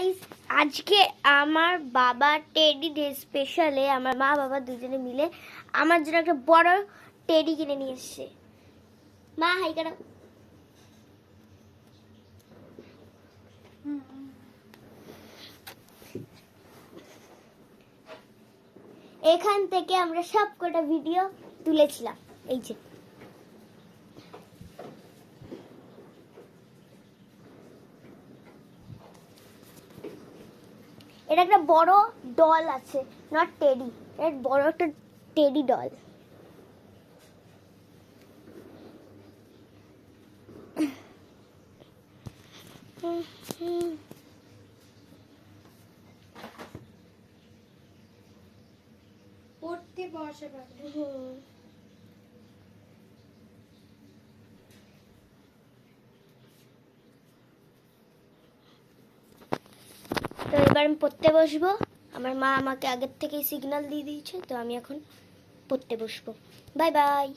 Guys, আজকে আমার বাবা টেডি ডে স্পেশালে আমার মা বাবা দুজনে মিলে আমার জন্য একটা বড় টেডি কিনে নিয়ে এসেছে। মা হাই করো। এখান থেকে আমরা সব কটা ভিডিও তুলেছিলাম। এই যে এটা একটা বড় ডল আছে, নট টেডি, এটা বড় একটা টেডি ডল। পড়তে বসে পারবে। তো এবার আমি পড়তে বসবো। আমার মা আমাকে আগের থেকেই সিগন্যাল দিয়ে দিয়েছে, তো আমি এখন পড়তে বসবো। Bye bye.